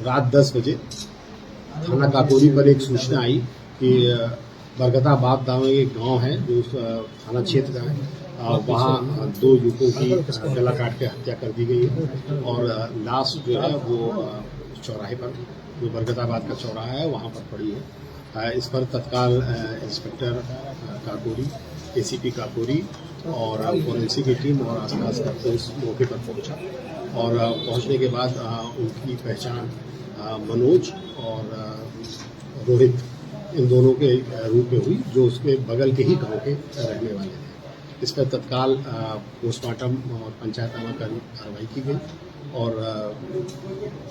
रात 10 बजे थाना काकोरी पर एक सूचना आई कि बरगताबाद नाम एक गांव है जो थाना क्षेत्र का है। वहाँ 2 युवकों की गला काट के हत्या कर दी गई है और लाश जो है वो चौराहे पर, जो बरगताबाद का चौराहा है वहाँ पर पड़ी है। इस पर तत्काल इंस्पेक्टर काकोरी, एसीपी काकोरी और फोरेंसिक की टीम और आसपास का पुलिस मौके पर पहुंचा और पहुंचने के बाद उनकी पहचान मनोज और रोहित इन दोनों के रूप में हुई, जो उसके बगल के ही गांव के रहने वाले थे। इस पर तत्काल पोस्टमार्टम और पंचायतनामा कार्रवाई की गई और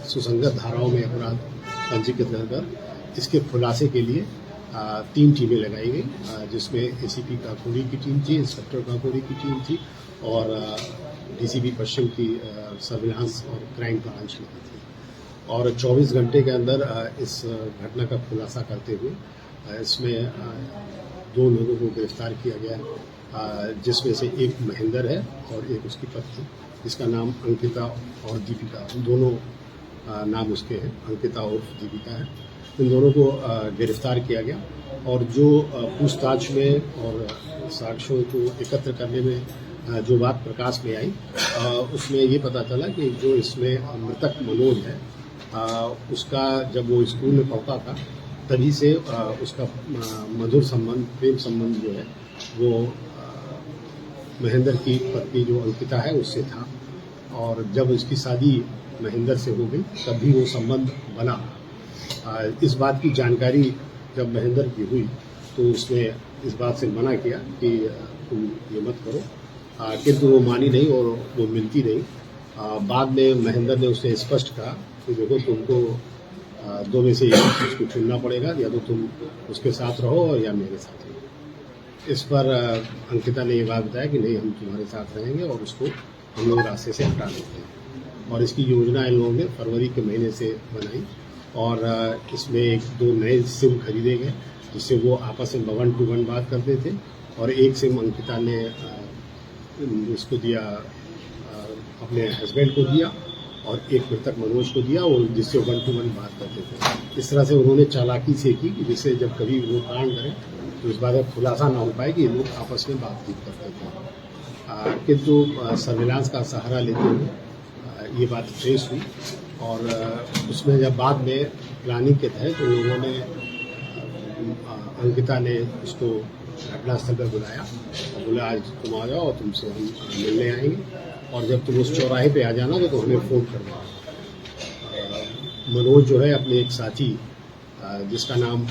सुसंगत धाराओं में अपराध पंजीकृत कर इसके खुलासे के लिए 3 टीमें लगाई गई, जिसमें एसीपी काकोरी की टीम थी, इंस्पेक्टर काकोरी की टीम थी और डीसीपी पश्चिम की सर्विलांस और क्राइम ब्रांच की थी। और 24 घंटे के अंदर इस घटना का खुलासा करते हुए इसमें 2 लोगों को गिरफ्तार किया गया है, जिसमें से एक महेंद्र है और एक उसकी पत्नी, जिसका नाम अंकिता और दीपिका, दोनों नाम उसके हैं, अंकिता और दीपिका है। इन दोनों को गिरफ्तार किया गया और जो पूछताछ में और साक्ष्यों को एकत्र करने में जो बात प्रकाश में आई, उसमें ये पता चला कि जो इसमें मृतक मनोज है, उसका जब वो स्कूल में पढ़ता था तभी से उसका मधुर संबंध, प्रेम संबंध जो है वो महेंद्र की पत्नी जो अंकिता है उससे था और जब उसकी शादी महेंद्र से हो गई तभी वो संबंध बना। इस बात की जानकारी जब महेंद्र की हुई तो उसने इस बात से मना किया कि तुम ये मत करो, किंतु वो मानी नहीं और वो मिलती नहीं। बाद में महेंद्र ने उसे स्पष्ट कहा कि देखो, तुमको 2 में से एक चीज़ को चुनना पड़ेगा, या तो तुम उसके साथ रहो या मेरे साथ रहो। इस पर अंकिता ने ये बात बताया कि नहीं, हम तुम्हारे साथ रहेंगे और उसको हम लोग रास्ते से हटा देते हैं। और इसकी योजना इन लोगों ने फरवरी के महीने से बनाई और इसमें 1-2 नए सिम खरीदे गए, जिससे वो आपस में 1 to 1 बात करते थे और एक सिम अंकिता ने उसको दिया, अपने हस्बैंड को दिया और एक मृतक मनोज को दिया, और जिससे 1 to 1 बात करते थे। इस तरह से उन्होंने चालाकी से की कि जिससे जब कभी वो कांड करें तो इस बात का खुलासा ना हो पाए कि लोग आपस में बातचीत करते थे। किंतु सर्विलांस का सहारा लेते हुए ये बात ट्रेस हुई और उसमें जब बाद में प्लानिंग के तहत तो लोगों ने, अंकिता ने उसको घटनास्थल पर बुलाया और बोला आज तुम आ जाओ और तुमसे हम मिलने आएंगे, और जब तुम उस चौराहे पे आ जाना तो हमें फ़ोन करना। मनोज जो है अपने एक साथी जिसका नाम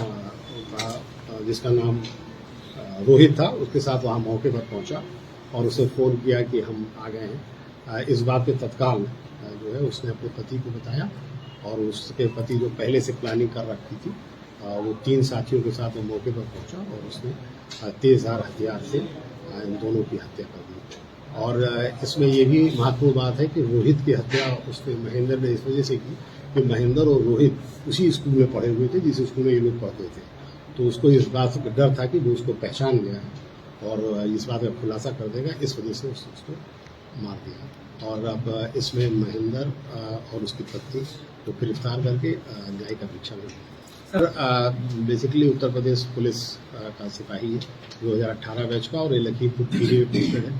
रोहित था, उसके साथ वहाँ मौके पर पहुँचा और उसे फ़ोन किया कि हम आ गए हैं। इस बात पे तत्काल जो है उसने अपने पति को बताया और उसके पति जो पहले से प्लानिंग कर रखी थी, वो 3 साथियों के साथ वो मौके पर पहुंचा और उसने तेज़धार हथियार से इन दोनों की हत्या कर दी। और इसमें ये भी महत्वपूर्ण बात है कि रोहित की हत्या उसने महेंद्र ने इस वजह से की कि महेंद्र और रोहित उसी स्कूल में पढ़े हुए थे जिस स्कूल में ये लोग पढ़ते थे, तो उसको इस बात का डर था कि वो उसको पहचान गया और इस बात का खुलासा कर देगा, इस वजह से उसने उसको मार दिया। और अब इसमें महेंद्र और उसकी पत्नी को गिरफ्तार करके न्यायिक परीक्षा में sir basically Uttar Pradesh police का सिपाही है, 2018 बैच का, और ये लखीमपुर खीरी में पोस्टेड है।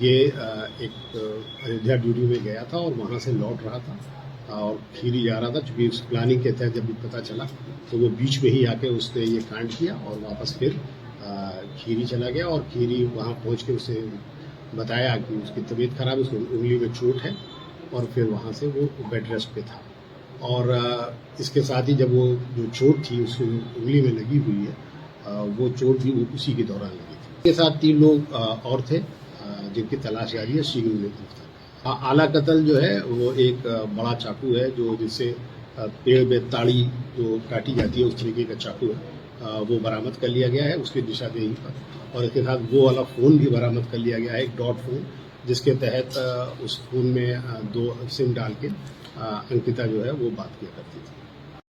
ये एक अयोध्या ड्यूटी में गया था और वहाँ से लौट रहा था और खीरी जा रहा था। चूँकि उस प्लानिंग के तहत जब भी पता चला तो वो बीच में ही आके उसने ये कांड किया और वापस फिर खीरी चला गया और खीरी वहाँ पहुँच के उसे बताया कि उसकी तबीयत खराब है, उसकी उंगली में चोट है, और फिर वहाँ से वो बेड रेस्ट पे था। और इसके साथ ही जब वो जो चोट थी उसकी उंगली में लगी हुई है, वो चोट भी उसी के दौरान लगी थी। इसके साथ 3 लोग और थे जिनकी तलाश जारी है, शीघ्र उन्हें गिरफ्तार। आला कत्ल जो है वो एक बड़ा चाकू है, जो जिससे पेड़ में ताड़ी जो काटी जाती है उस तरीके का चाकू है, वो बरामद कर लिया गया है उसकी निशानदेही पर। और इसके साथ वो वाला फ़ोन भी बरामद कर लिया गया है, एक डॉट फ़ोन, जिसके तहत उस फ़ोन में 2 सिम डाल के अंकिता जो है वो बात किया करती थी।